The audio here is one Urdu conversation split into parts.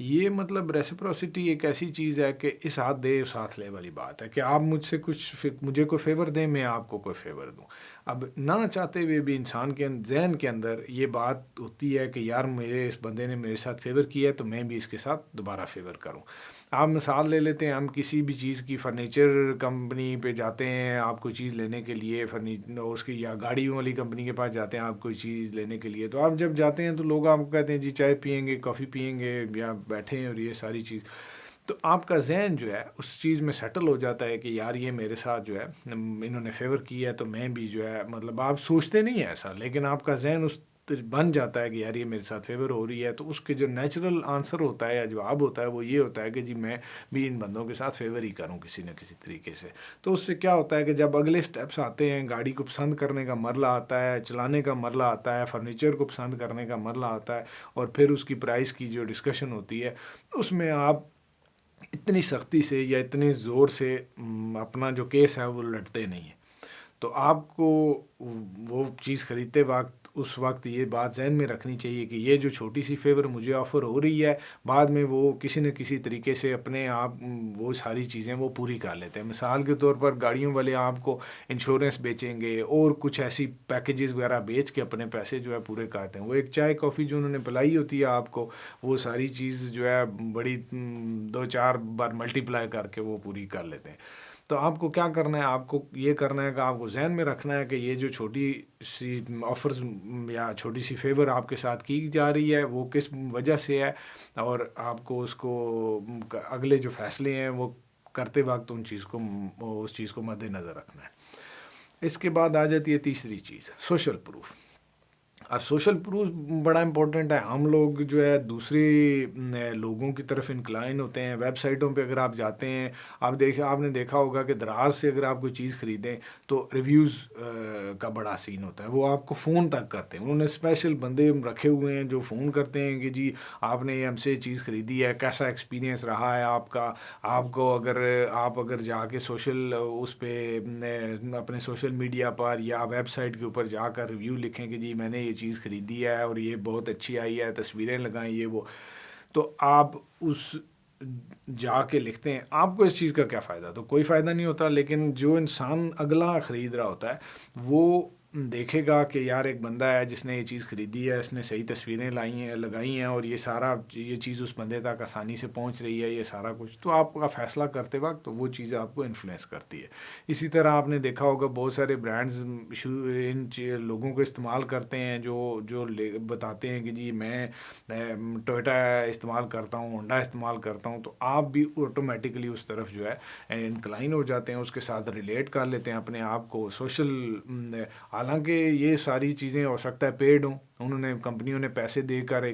یہ مطلب ریسپروسٹی ایک ایسی چیز ہے کہ اس ہاتھ دے اس ہاتھ لے والی بات ہے کہ آپ مجھ سے مجھے کوئی فیور دیں، میں آپ کو کوئی فیور دوں. اب نہ چاہتے ہوئے بھی انسان کے ذہن کے اندر یہ بات ہوتی ہے کہ یار میرے اس بندے نے میرے ساتھ فیور کیا ہے تو میں بھی اس کے ساتھ دوبارہ فیور کروں. آپ مثال لے لیتے ہیں، ہم کسی بھی چیز کی فرنیچر کمپنی پہ جاتے ہیں آپ کوئی چیز لینے کے لیے، اس کی یا گاڑیوں والی کمپنی کے پاس جاتے ہیں آپ کوئی چیز لینے کے لیے. تو آپ جب جاتے ہیں تو لوگ آپ کو کہتے ہیں جی چائے پئیں گے، کافی پئیں گے، یا بیٹھے ہیں، اور یہ ساری چیز. تو آپ کا ذہن جو ہے اس چیز میں سیٹل ہو جاتا ہے کہ یار یہ میرے ساتھ جو ہے انہوں نے فیور کیا ہے تو میں بھی جو ہے، مطلب آپ سوچتے نہیں ہیں ایسا، لیکن آپ کا ذہن اس بن جاتا ہے کہ یار یہ میرے ساتھ فیور ہو رہی ہے. تو اس کے جو نیچرل آنسر ہوتا ہے یا جواب ہوتا ہے وہ یہ ہوتا ہے کہ جی میں بھی ان بندوں کے ساتھ فیور ہی کروں کسی نہ کسی طریقے سے. تو اس سے کیا ہوتا ہے کہ جب اگلے سٹیپس آتے ہیں، گاڑی کو پسند کرنے کا مرحلہ آتا ہے، چلانے کا مرحلہ آتا ہے، فرنیچر کو پسند کرنے کا مرحلہ آتا ہے، اور پھر اس کی پرائس کی جو ڈسکشن ہوتی ہے، اس میں آپ اتنی سختی سے یا اتنے زور سے اپنا جو کیس ہے وہ لڑتے نہیں ہیں. تو آپ کو وہ چیز خریدتے وقت اس وقت یہ بات ذہن میں رکھنی چاہیے کہ یہ جو چھوٹی سی فیور مجھے آفر ہو رہی ہے، بعد میں وہ کسی نہ کسی طریقے سے اپنے آپ وہ ساری چیزیں وہ پوری کر لیتے ہیں. مثال کے طور پر گاڑیوں والے آپ کو انشورنس بیچیں گے اور کچھ ایسی پیکیجز وغیرہ بیچ کے اپنے پیسے جو ہے پورے کرتے ہیں. وہ ایک چائے کافی جو انہوں نے پلائی ہوتی ہے آپ کو، وہ ساری چیز جو ہے بڑی 2-4 بار ملٹی پلائی کر کے وہ پوری کر لیتے ہیں. تو آپ کو کیا کرنا ہے، آپ کو یہ کرنا ہے کہ آپ کو ذہن میں رکھنا ہے کہ یہ جو چھوٹی سی آفرز یا چھوٹی سی فیور آپ کے ساتھ کی جا رہی ہے وہ کس وجہ سے ہے، اور آپ کو اگلے جو فیصلے ہیں وہ کرتے وقت اس چیز کو مد نظر رکھنا ہے. اس کے بعد آ جاتی ہے تیسری چیز، سوشل پروف. اور سوشل پروف بڑا امپورٹنٹ ہے. ہم لوگ جو ہے دوسرے لوگوں کی طرف انکلائن ہوتے ہیں. ویب سائٹوں پہ اگر آپ جاتے ہیں، آپ نے دیکھا ہوگا کہ دراز سے اگر آپ کوئی چیز خریدیں تو ریویوز کا بڑا سین ہوتا ہے. وہ آپ کو فون تک کرتے ہیں، انہوں نے اسپیشل بندے رکھے ہوئے ہیں جو فون کرتے ہیں کہ جی آپ نے ہم سے چیز خریدی ہے، کیسا ایکسپیرینس رہا ہے آپ کا. آپ کو اگر جا کے سوشل اس پہ اپنے سوشل میڈیا پر یا ویب سائٹ کے اوپر جا کر ریویو لکھیں کہ جی میں نے یہ چیز خریدی ہے اور یہ بہت اچھی آئی ہے، تصویریں لگائیں یہ وہ، تو آپ اس جا کے لکھتے ہیں. آپ کو اس چیز کا کیا فائدہ؟ تو کوئی فائدہ نہیں ہوتا. لیکن جو انسان اگلا خرید رہا ہوتا ہے وہ دیکھے گا کہ یار ایک بندہ ہے جس نے یہ چیز خریدی ہے، اس نے صحیح تصویریں لگائی ہیں، اور یہ چیز اس بندے تک آسانی سے پہنچ رہی ہے، یہ سارا کچھ. تو آپ کا فیصلہ کرتے وقت وہ چیزیں آپ کو انفلوئنس کرتی ہے. اسی طرح آپ نے دیکھا ہوگا بہت سارے برانڈز ان لوگوں کو استعمال کرتے ہیں جو بتاتے ہیں کہ جی میں ٹویوٹا استعمال کرتا ہوں، ہونڈا استعمال کرتا ہوں. تو آپ بھی آٹومیٹکلی اس طرف جو ہے انکلائن ہو جاتے ہیں، اس کے ساتھ ریلیٹ کر لیتے ہیں اپنے آپ کو. حالانکہ یہ ساری چیزیں ہو سکتا ہے پیڈ ہوں، انہوں نے کمپنیوں نے پیسے دے کر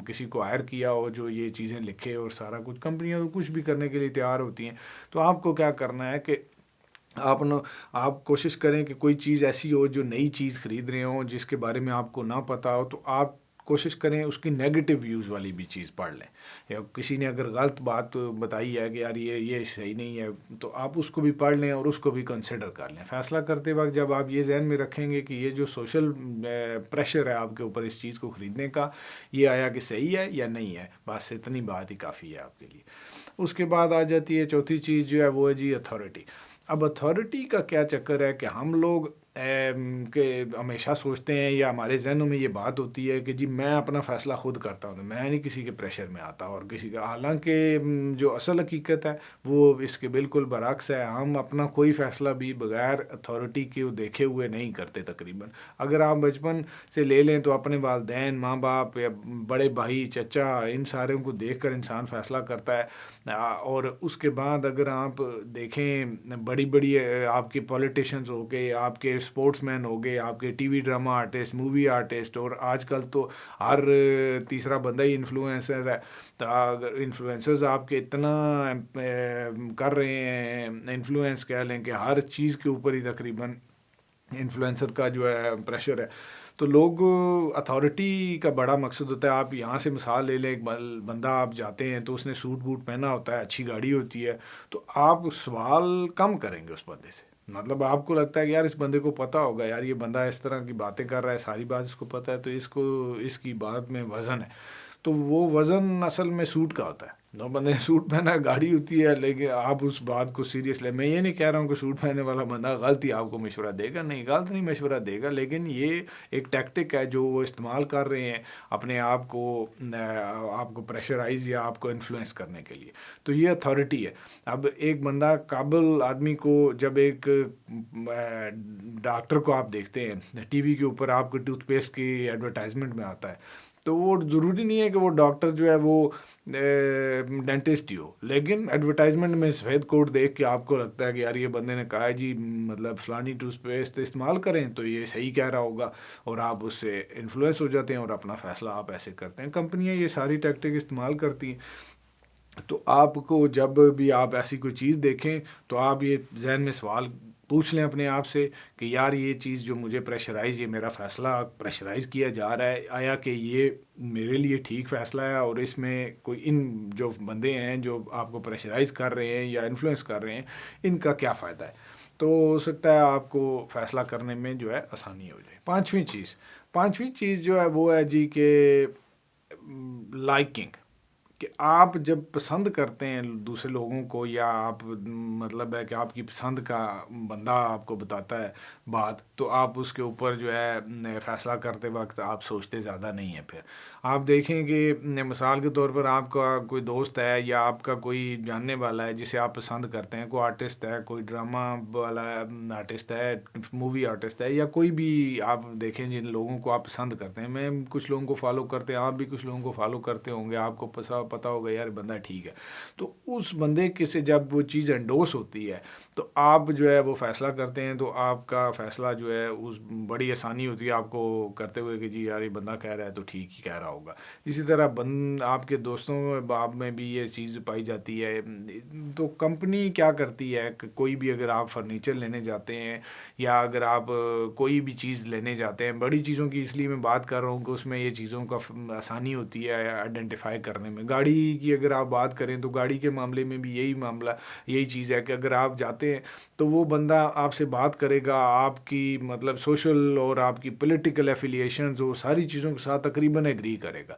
کسی کو ہائر کیا ہو جو یہ چیزیں لکھے، اور سارا کچھ کمپنیاں تو کچھ بھی کرنے کے لیے تیار ہوتی ہیں. تو آپ کو کیا کرنا ہے کہ آپ کوشش کریں کہ کوئی چیز ایسی ہو جو نئی چیز خرید رہے ہوں جس کے بارے میں آپ کو نہ پتہ ہو، تو آپ کوشش کریں اس کی نیگیٹو ویوز والی بھی چیز پڑھ لیں. یا کسی نے اگر غلط بات بتائی ہے کہ یار یہ صحیح نہیں ہے، تو آپ اس کو بھی پڑھ لیں اور اس کو بھی کنسیڈر کر لیں. فیصلہ کرتے وقت جب آپ یہ ذہن میں رکھیں گے کہ یہ جو سوشل پریشر ہے آپ کے اوپر اس چیز کو خریدنے کا، یہ آیا کہ صحیح ہے یا نہیں ہے، بس اتنی بات ہی کافی ہے آپ کے لیے. اس کے بعد آ جاتی ہے چوتھی چیز جو ہے وہ ہے جی اتھارٹی. اب اتھارٹی کا کیا چکر ہے کہ ہم لوگ کہ ہمیشہ سوچتے ہیں یا ہمارے ذہنوں میں یہ بات ہوتی ہے کہ جی میں اپنا فیصلہ خود کرتا ہوں، میں نہیں کسی کے پریشر میں آتا اور کسی کا. حالانکہ جو اصل حقیقت ہے وہ اس کے بالکل برعکس ہے. ہم اپنا کوئی فیصلہ بھی بغیر اتھارٹی کے دیکھے ہوئے نہیں کرتے تقریباً. اگر آپ بچپن سے لے لیں تو اپنے والدین، ماں باپ یا بڑے بھائی، چچا، ان ساروں کو دیکھ کر انسان فیصلہ کرتا ہے. اور اس کے بعد اگر آپ دیکھیں بڑی بڑی آپ کے پولیٹیشنز ہو گئے، آپ کے اسپورٹس مین ہو گئے، آپ کے T V drama artist, movie artist, اور آج کل تو ہر تیسرا بندہ ہی انفلوئنسر ہے. تو اگر انفلوئنسرز آپ کے اتنا کر رہے ہیں، انفلوئنس کہہ لیں کہ ہر چیز کے اوپر ہی تقریباً انفلوئنسر کا جو ہے پریشر ہے. تو لوگ اتھارٹی کا بڑا مقصد ہوتا ہے. آپ یہاں سے مثال لے لیں، ایک بندہ آپ جاتے ہیں تو اس نے سوٹ بوٹ پہنا ہوتا ہے، اچھی گاڑی ہوتی ہے، تو آپ سوال کم کریں گے اس بندے سے. مطلب آپ کو لگتا ہے کہ یار اس بندے کو پتہ ہوگا، یار یہ بندہ اس طرح کی باتیں کر رہا ہے، ساری بات اس کو پتہ ہے، تو اس کی بات میں وزن ہے. تو وہ وزن اصل میں سوٹ کا ہوتا ہے. دو بندے نے سوٹ پہنا گاڑی ہوتی ہے, لیکن آپ اس بات کو سیریس لیں. میں یہ نہیں کہہ رہا ہوں کہ سوٹ پہننے والا بندہ غلط ہی آپ کو مشورہ دے گا, نہیں غلط نہیں مشورہ دے گا, لیکن یہ ایک ٹیکٹک ہے جو وہ استعمال کر رہے ہیں اپنے آپ کو پریشرائز یا آپ کو انفلوئنس کرنے کے لیے. تو یہ اتھارٹی ہے. اب ایک بندہ قابل آدمی کو جب ایک ڈاکٹر کو آپ دیکھتے ہیں ٹی وی کے اوپر آپ کو ٹوتھ پیسٹ کی ایڈورٹائزمنٹ میں آتا ہے, تو وہ ضروری نہیں ہے کہ وہ ڈاکٹر جو ہے وہ ڈینٹسٹ ہی ہو, لیکن ایڈورٹائزمنٹ میں سفید کوٹ دیکھ کے آپ کو لگتا ہے کہ یار یہ بندے نے کہا ہے جی مطلب فلانی ٹوتھ پیسٹ استعمال کریں تو یہ صحیح کہہ رہا ہوگا, اور آپ اس سے انفلوئنس ہو جاتے ہیں اور اپنا فیصلہ آپ ایسے کرتے ہیں. کمپنیاں یہ ساری ٹیکٹک استعمال کرتی ہیں. تو آپ کو جب بھی آپ ایسی کوئی چیز دیکھیں تو آپ یہ ذہن میں سوال پوچھ لیں اپنے آپ سے کہ یار یہ چیز جو مجھے یہ میرا فیصلہ پریشرائز کیا جا رہا ہے, آیا کہ یہ میرے لیے ٹھیک فیصلہ ہے, اور اس میں کوئی ان جو بندے ہیں جو آپ کو پریشرائز کر رہے ہیں یا انفلوئنس کر رہے ہیں ان کا کیا فائدہ ہے. تو ہو سکتا ہے آپ کو فیصلہ کرنے میں جو ہے آسانی ہو جائے. پانچویں چیز جو ہے وہ ہے جی کہ لائکنگ, کہ آپ جب پسند کرتے ہیں دوسرے لوگوں کو, یا آپ مطلب ہے کہ آپ کی پسند کا بندہ آپ کو بتاتا ہے بات, تو آپ اس کے اوپر جو ہے فیصلہ کرتے وقت آپ سوچتے زیادہ نہیں ہیں. پھر آپ دیکھیں کہ مثال کے طور پر آپ کا کوئی دوست ہے یا آپ کا کوئی جاننے والا ہے جسے آپ پسند کرتے ہیں, کوئی آرٹسٹ ہے, کوئی ڈرامہ والا آرٹسٹ ہے, مووی آرٹسٹ ہے, یا کوئی بھی آپ دیکھیں جن لوگوں کو آپ پسند کرتے ہیں. میں کچھ لوگوں کو فالو کرتے ہیں, آپ بھی کچھ لوگوں کو فالو کرتے ہوں گے, آپ کو پتہ ہوگا یار بندہ ٹھیک ہے. تو اس بندے کے سے جب وہ چیز انڈوس ہوتی ہے تو آپ جو ہے وہ فیصلہ کرتے ہیں, تو آپ کا فیصلہ جو ہے اس بڑی آسانی ہوتی ہے آپ کو کرتے ہوئے کہ جی یار یہ بندہ کہہ رہا ہے تو ٹھیک ہی کہہ رہا ہوگا. اسی طرح آپ کے دوستوں باب میں بھی یہ چیز پائی جاتی ہے. تو کمپنی کیا کرتی ہے کہ کوئی بھی اگر آپ فرنیچر لینے جاتے ہیں یا اگر آپ کوئی بھی چیز لینے جاتے ہیں, بڑی چیزوں کی اس لیے میں بات کر رہا ہوں کہ اس میں یہ چیزوں کا آسانی ہوتی ہے آئیڈینٹیفائی کرنے میں. گاڑی کی اگر آپ بات کریں تو گاڑی کے معاملے میں بھی یہی چیز ہے کہ اگر آپ جاتے ہیں تو وہ بندہ آپ سے بات کرے گا, آپ کی مطلب سوشل اور آپ کی پولیٹیکل ایفیلیشنز وہ ساری چیزوں کے ساتھ تقریباً ایگری کرے گا.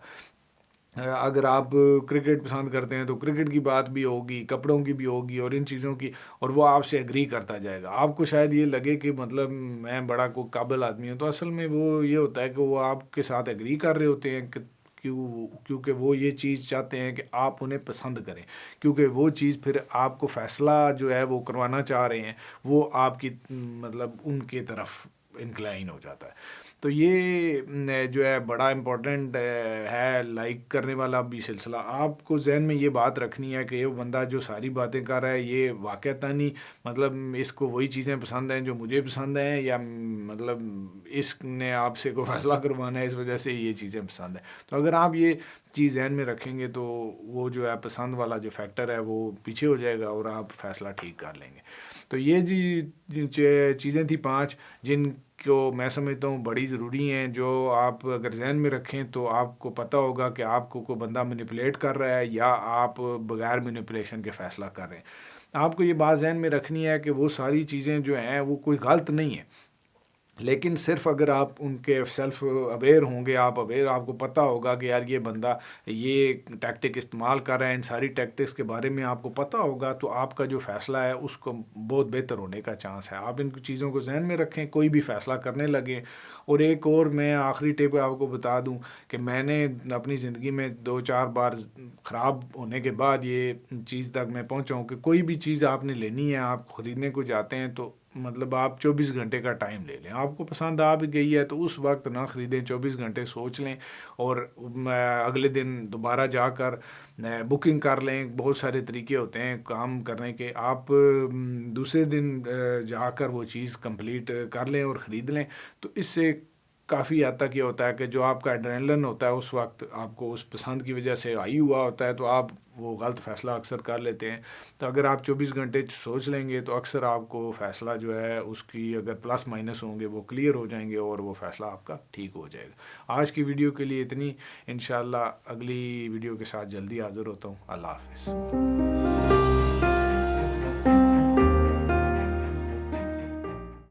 اگر آپ کرکٹ پسند کرتے ہیں تو کرکٹ کی بات بھی ہوگی, کپڑوں کی بھی ہوگی اور ان چیزوں کی, اور وہ آپ سے ایگری کرتا جائے گا. آپ کو شاید یہ لگے کہ مطلب میں بڑا کوئی قابل آدمی ہوں, تو اصل میں وہ یہ ہوتا ہے کہ وہ آپ کے ساتھ ایگری کر رہے ہوتے ہیں کیونکہ وہ یہ چیز چاہتے ہیں کہ آپ انہیں پسند کریں, کیونکہ وہ چیز پھر آپ کو فیصلہ جو ہے وہ کروانا چاہ رہے ہیں, وہ آپ کی مطلب ان کی طرف انکلائن ہو جاتا ہے. تو یہ جو ہے بڑا امپورٹنٹ ہے لائک کرنے والا بھی سلسلہ. آپ کو ذہن میں یہ بات رکھنی ہے کہ یہ بندہ جو ساری باتیں کر رہا ہے یہ واقعتاً مطلب اس کو وہی چیزیں پسند ہیں جو مجھے پسند ہیں, یا مطلب اس نے آپ سے کوئی فیصلہ کروانا ہے اس وجہ سے یہ چیزیں پسند ہیں. تو اگر آپ یہ چیز ذہن میں رکھیں گے تو وہ جو ہے پسند والا جو فیکٹر ہے وہ پیچھے ہو جائے گا اور آپ فیصلہ ٹھیک کر لیں گے. تو یہ جی چیزیں تھیں 5 جن کو میں سمجھتا ہوں بڑی ضروری ہیں, جو آپ اگر ذہن میں رکھیں تو آپ کو پتہ ہوگا کہ آپ کو کوئی بندہ مینیپولیٹ کر رہا ہے یا آپ بغیر مینیپولیشن کے فیصلہ کر رہے ہیں. آپ کو یہ بات ذہن میں رکھنی ہے کہ وہ ساری چیزیں جو ہیں وہ کوئی غلط نہیں ہیں, لیکن صرف اگر آپ ان کے سیلف اویئر ہوں گے, آپ کو پتہ ہوگا کہ یار یہ بندہ یہ ٹیکٹک استعمال کر رہا ہے, ان ساری ٹیکٹکس کے بارے میں آپ کو پتہ ہوگا, تو آپ کا جو فیصلہ ہے اس کو بہت بہتر ہونے کا چانس ہے. آپ ان چیزوں کو ذہن میں رکھیں کوئی بھی فیصلہ کرنے لگیں. اور ایک اور میں آخری ٹپ آپ کو بتا دوں کہ میں نے اپنی زندگی میں 2-4 بار خراب ہونے کے بعد یہ چیز تک میں پہنچا ہوں کہ کوئی بھی چیز آپ نے لینی ہے, آپ خریدنے کو جاتے ہیں تو مطلب آپ 24 گھنٹے کا ٹائم لے لیں. آپ کو پسند آ بھی گئی ہے تو اس وقت نہ خریدیں, 24 گھنٹے سوچ لیں اور اگلے دن دوبارہ جا کر بکنگ کر لیں. بہت سارے طریقے ہوتے ہیں کام کرنے کے, آپ دوسرے دن جا کر وہ چیز کمپلیٹ کر لیں اور خرید لیں. تو اس سے کافی حد تک یہ ہوتا ہے کہ جو آپ کا ایڈرینلن ہوتا ہے اس وقت آپ کو اس پسند کی وجہ سے آئی ہوا ہوتا ہے, تو آپ وہ غلط فیصلہ اکثر کر لیتے ہیں. تو اگر آپ 24 گھنٹے سوچ لیں گے تو اکثر آپ کو فیصلہ جو ہے اس کی اگر پلس مائنس ہوں گے وہ کلیئر ہو جائیں گے اور وہ فیصلہ آپ کا ٹھیک ہو جائے گا. آج کی ویڈیو کے لیے اتنی, انشاءاللہ اگلی ویڈیو کے ساتھ جلدی حاضر ہوتا ہوں. اللہ حافظ.